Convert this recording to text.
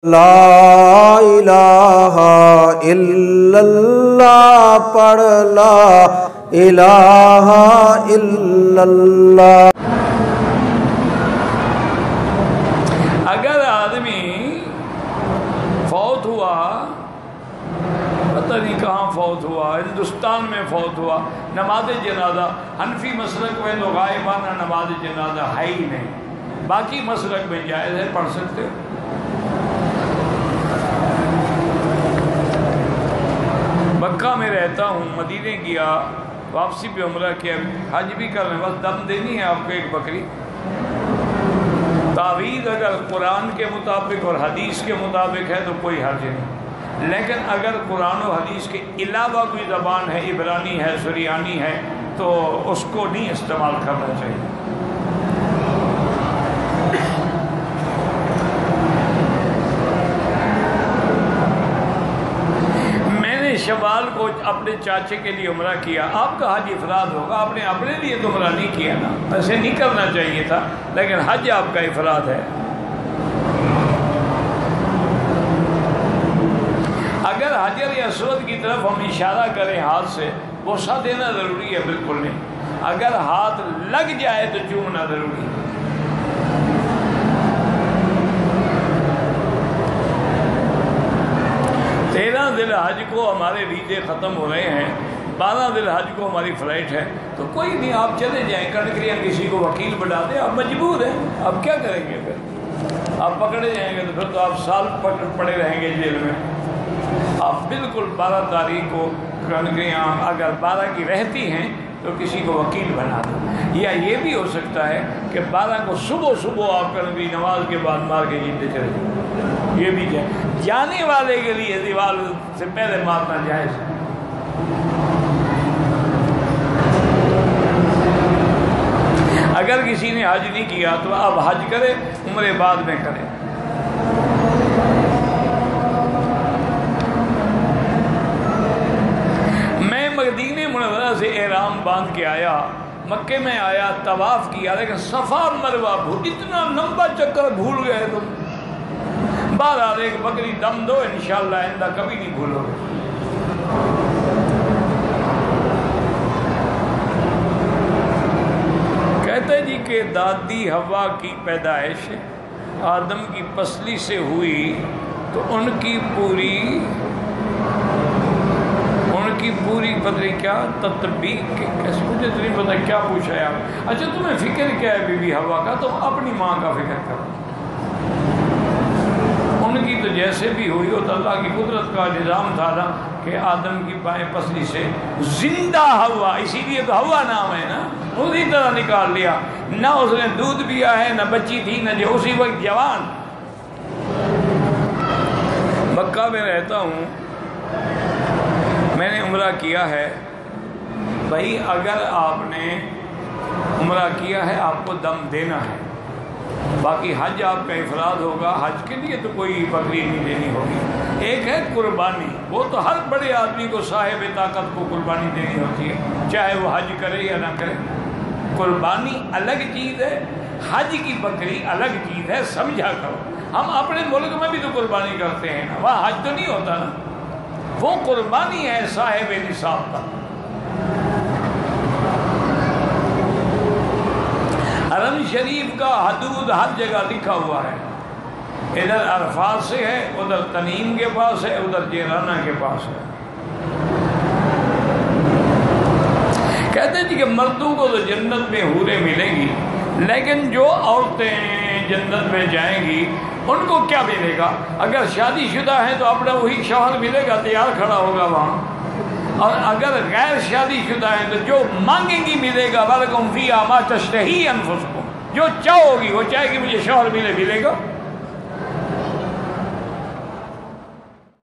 لا الہ الا اللہ پڑھ لا الہ الا اللہ۔ اگر آدمی فوت ہوا، پتہ نہیں کہاں فوت ہوا، ہندوستان میں فوت ہوا، نماز جنازہ حنفی مسلک میں تو غائبانہ نماز جنازہ ہے ہی نہیں، باقی مسلک میں جائز ہے، پڑھ سکتے ہو۔ مکہ میں رہتا ہوں، مدینے گیا، واپسی پہ عمرہ کیا، حج بھی کر رہے ہیں، بس دم دینی ہے آپ کو ایک بکری۔ تعویذ اگر قرآن کے مطابق اور حدیث کے مطابق ہے تو کوئی حرج نہیں، لیکن اگر قرآن و حدیث کے علاوہ کوئی زبان ہے، عبرانی ہے، سریانی ہے، تو اس کو نہیں استعمال کرنا چاہیے۔ شوال کو اپنے چاچے کے لیے عمرہ کیا، آپ کا حج افراد ہوگا، آپ نے اپنے لیے تو عمرہ نہیں کیا نا، ایسے نہیں کرنا چاہیے تھا، لیکن حج آپ کا افراد ہے۔ اگر حجر اسود کی طرف ہم اشارہ کریں ہاتھ سے، بوسہ دینا ضروری ہے؟ بالکل نہیں۔ اگر ہاتھ لگ جائے تو چومنا ضروری ہے۔ ذی الحج کو ہمارے ویزے ختم ہو رہے ہیں، 12 ذی الحج کو ہماری فلائٹ ہے، تو کوئی نہیں، آپ چلے جائیں، کنکریاں کسی کو وکیل بنا دیں، آپ مجبور ہیں، آپ کیا کریں گے؟ پھر آپ پکڑے جائیں گے تو پھر تو آپ سال پڑے رہیں گے جیل میں۔ آپ بالکل 12 تاریخ کو کنکریاں اگر 12 کی رہتی ہیں تو کسی کو وکیل بنا دیں، یا یہ بھی ہو سکتا ہے کہ 12 کو صبح آپ کنکری نماز کے بعد مار کے جیتے چلے جائیں، یہ بھی جائے۔ جانے والے کے لیے دیوار سے پہلے مارنا جائز ہے۔ اگر کسی نے حج نہیں کیا تو اب حج کرے، عمرے بعد میں کرے۔ میں مدینہ منورہ سے احرام باندھ کے آیا، مکے میں آیا، طواف کیا، لیکن صفا مروہ اتنا لمبا چکر بھول گئے تم۔ بہرحال ایک بکری دم دو، انشاءاللہ آئندہ کبھی نہیں بھولو گے۔ کہتے جی کہ دادی حوا کی پیدائش آدم کی پسلی سے ہوئی تو ان کی پوری پتہ نہیں کیا تطبیق، کیسے مجھے تو نہیں پتہ کیا پوچھا ہے آپ۔ اچھا تمہیں فکر کیا ہے بی بی حوا کا؟ تم اپنی ماں کا فکر کرو، ان کی تو جیسے بھی ہوئی ہو تو اللہ کی قدرت کا نظام تھا نا کہ آدم کی بائیں پسلی سے زندہ حوا، اسی لیے تو حوا نام ہے نا، اسی طرح نکال لیا، نہ اس نے دودھ پیا ہے، نہ بچی تھی، نہ جو اسی وقت جوان۔ مکہ میں رہتا ہوں، میں نے عمرہ کیا ہے، بھائی اگر آپ نے عمرہ کیا ہے آپ کو دم دینا ہے، باقی حج آپ کا افراد ہوگا، حج کے لیے تو کوئی بکری نہیں دینی ہوگی۔ ایک ہے قربانی، وہ تو ہر بڑے آدمی کو، صاحب طاقت کو قربانی دینی ہوتی ہے، چاہے وہ حج کرے یا نہ کرے۔ قربانی الگ چیز ہے، حج کی بکری الگ چیز ہے، سمجھا کرو۔ ہم اپنے ملک میں بھی تو قربانی کرتے ہیں نا، وہاں حج تو نہیں ہوتا نا، وہ قربانی ہے صاحب نصاب کا۔ حرم شریف کا حدود ہر جگہ لکھا ہوا ہے، ادھر عرفات سے ہے، ادھر تنعیم کے پاس ہے، ادھر جیرانہ کے پاس ہے۔ کہتے ہیں کہ مردوں کو تو جنت میں حوریں ملیں گی، لیکن جو عورتیں جنت میں جائیں گی ان کو کیا ملے گا؟ اگر شادی شدہ ہیں تو اپنا وہی شوہر ملے گا، تیار کھڑا ہوگا وہاں، اور اگر غیر شادی شدہ ہیں تو جو مانگیں گی ملے گا۔ وَلَكُمْ فِيهَا مَا تَشْتَهِي أَنفُسُكُمْ، جو چاہو گی وہ چاہے گی مجھے شوہر ملے گا۔